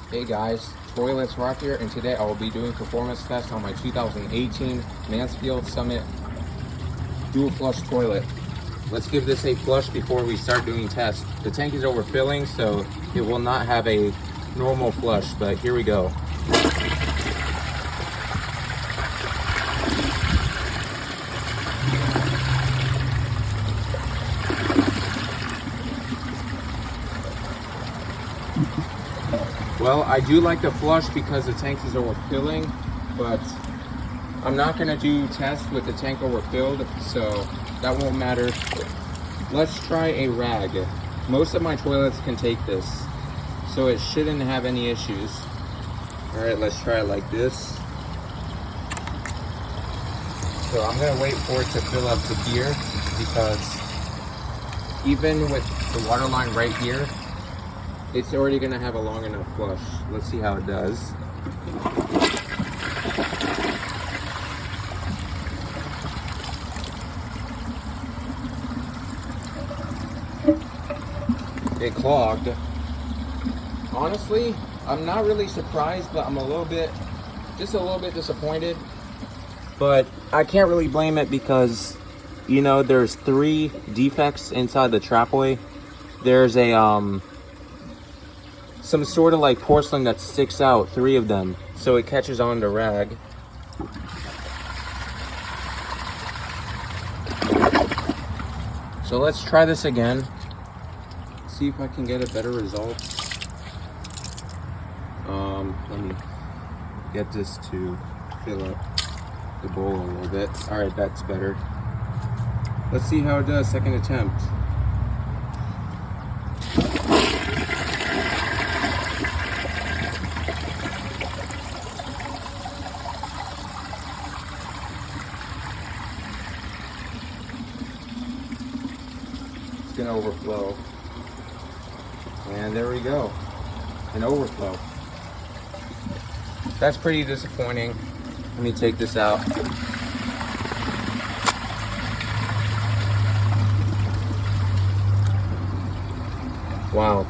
Hey guys, Toilets Rock here, and today I will be doing performance tests on my 2018 Mansfield Summit dual flush toilet. Let's give this a flush before we start doing tests. The tank is overfilling, so it will not have a normal flush, but here we go. Well, I do like the flush because the tank is overfilling, but I'm not gonna do tests with the tank overfilled, so that won't matter. Let's try a rag. Most of my toilets can take this, so it shouldn't have any issues. All right, let's try it like this. So I'm gonna wait for it to fill up to here, because even with the water line right here, it's already gonna have a long enough flush. Let's see how it does. It clogged. Honestly, I'm not really surprised, but I'm just a little bit disappointed. But I can't really blame it because, you know, there's 3 defects inside the trapway. There's a some sort of like porcelain that sticks out, 3 of them, so it catches on the rag. So let's try this again, see if I can get a better result. Let me get this to fill up the bowl a little bit. All right, that's better. Let's see how it does, second attempt. It's gonna overflow. And there we go, an overflow. That's pretty disappointing. Let me take this out. Wow.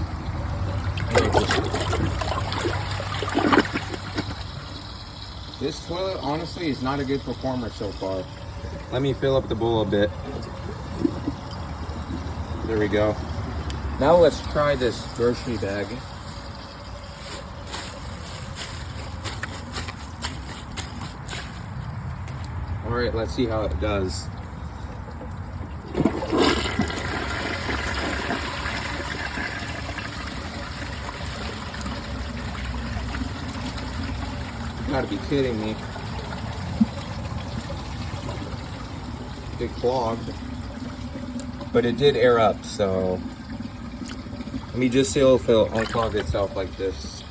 This toilet honestly is not a good performer so far. Let me fill up the bowl a bit. There we go. Now let's try this grocery bag. All right, let's see how it does. You gotta be kidding me. It clogged, but it did air up, so let me just see if it'll unclog itself like this.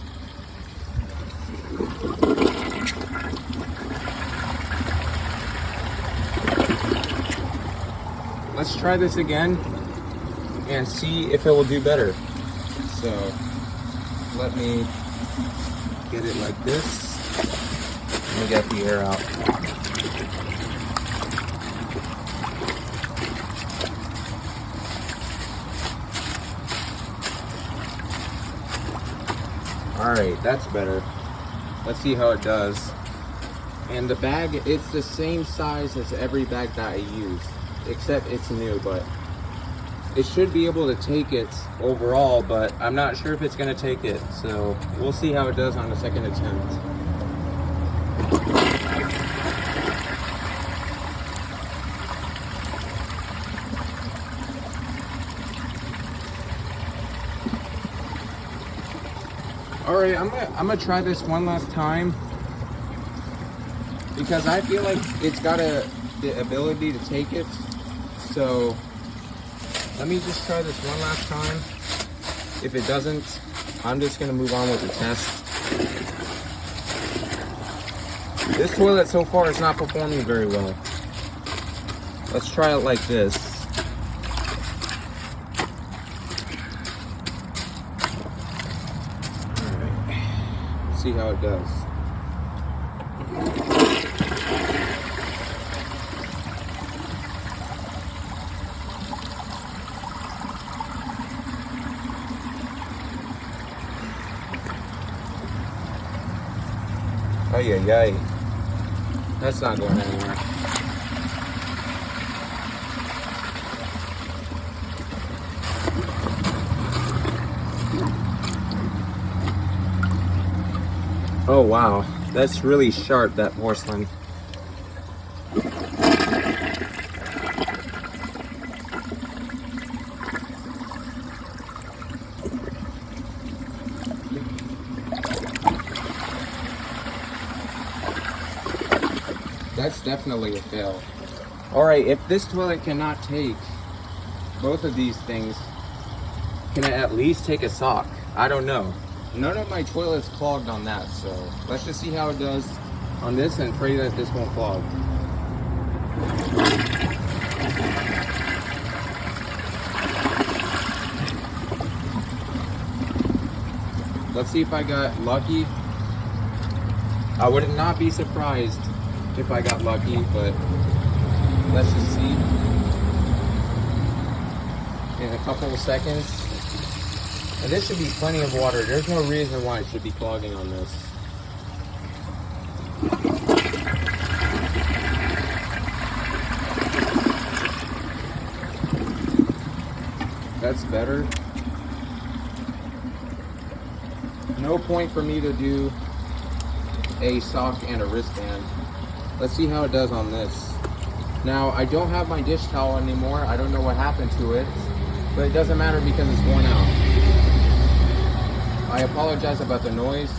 Let's try this again and see if it will do better. So let me get it like this. Let me get the air out. All right, that's better. Let's see how it does. And the bag, it's the same size as every bag that I use, except it's new, but it should be able to take it overall, but I'm not sure if it's gonna take it. So we'll see how it does on the second attempt. All right, I'm gonna try this one last time because I feel like it's got the ability to take it. So let me just try this one last time. If it doesn't, I'm just gonna move on with the test. This toilet so far is not performing very well. Let's try it like this. All right, see how it does. Ay, ay, ay. That's not going anywhere. Oh wow, that's really sharp, that porcelain. That's definitely a fail. All right, if this toilet cannot take both of these things, can it at least take a sock? I don't know. None of my toilets clogged on that, so let's just see how it does on this and pray that this won't clog. Let's see if I got lucky. I would not be surprised if I got lucky, but let's just see. In a couple of seconds. And this should be plenty of water. There's no reason why it should be clogging on this. That's better. No point for me to do a sock and a wristband. Let's see how it does on this. Now, I don't have my dish towel anymore. I don't know what happened to it, but it doesn't matter because it's worn out. I apologize about the noise.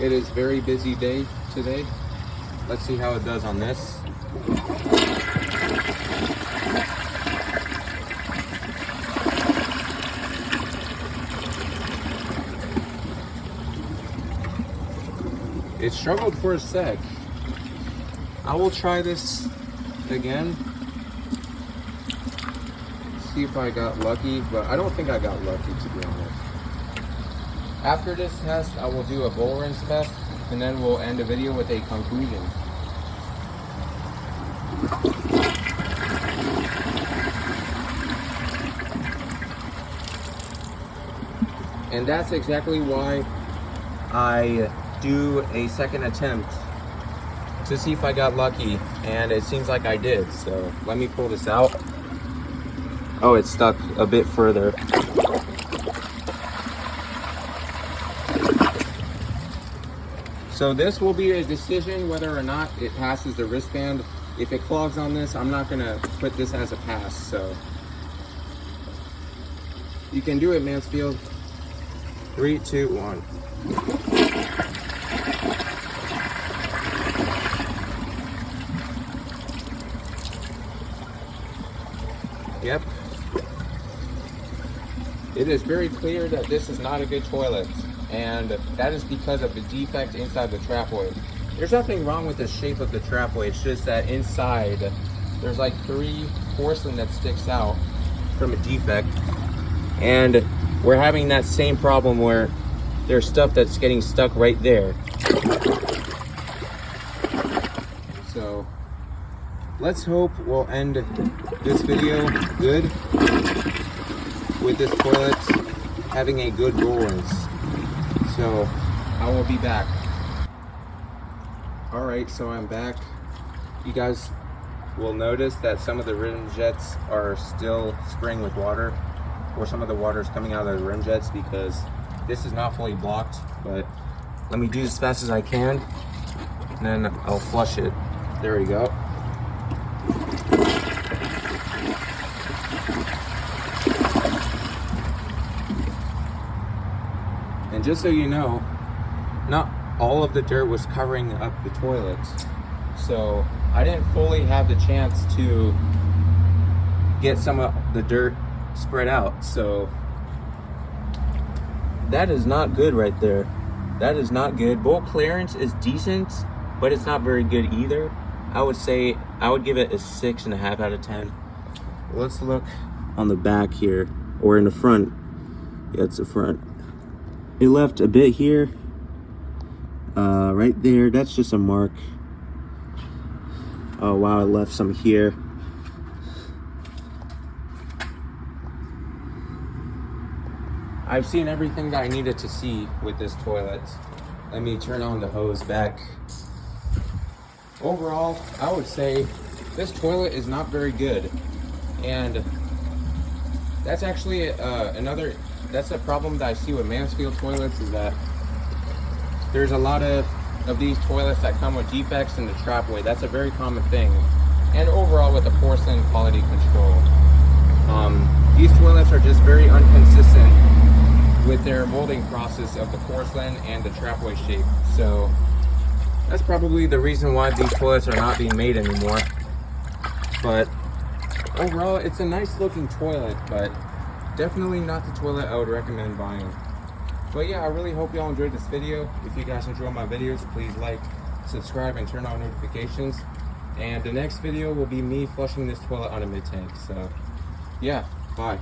It is a very busy day today. Let's see how it does on this. It struggled for a sec. I will try this again. See if I got lucky, but I don't think I got lucky, to be honest. After this test, I will do a bowl rinse test, and then we'll end the video with a conclusion. And that's exactly why I do a second attempt to see if I got lucky, and it seems like I did. So let me pull this out. Oh, it's stuck a bit further. So this will be a decision whether or not it passes the wristband. If it clogs on this, I'm not gonna put this as a pass. So you can do it, Mansfield. 3, 2, 1. Yep. It is very clear that this is not a good toilet, and that is because of the defect inside the trapway. There's nothing wrong with the shape of the trapway, it's just that inside there's like 3 porcelain that sticks out from a defect, and we're having that same problem where there's stuff that's getting stuck right there. So let's hope we'll end this video good with this toilet having a good bowl rinse. So I will be back. All right, so I'm back. You guys will notice that some of the rim jets are still spraying with water, or some of the water is coming out of the rim jets because this is not fully blocked. But let me do as fast as I can, and then I'll flush it. There we go. And just so you know, not all of the dirt was covering up the toilet. So I didn't fully have the chance to get some of the dirt spread out. So that is not good right there. That is not good. Bowl clearance is decent, but it's not very good either. I would say, I would give it a 6.5 out of 10. Let's look on the back here, or in the front. Yeah, it's the front. It left a bit here, right there. That's just a mark. Oh wow, it left some here. I've seen everything that I needed to see with this toilet. Let me turn on the hose back. Overall, I would say this toilet is not very good. And that's actually that's a problem that I see with Mansfield toilets, is that there's a lot of these toilets that come with defects in the trapway. That's a very common thing. And overall with the porcelain quality control. These toilets are just very inconsistent with their molding process of the porcelain and the trapway shape. So that's probably the reason why these toilets are not being made anymore. But overall, it's a nice looking toilet, but definitely not the toilet I would recommend buying. But yeah, I really hope y'all enjoyed this video. If you guys enjoy my videos, please like, subscribe, and turn on notifications. And the next video will be me flushing this toilet on a mid-tank. So yeah, bye.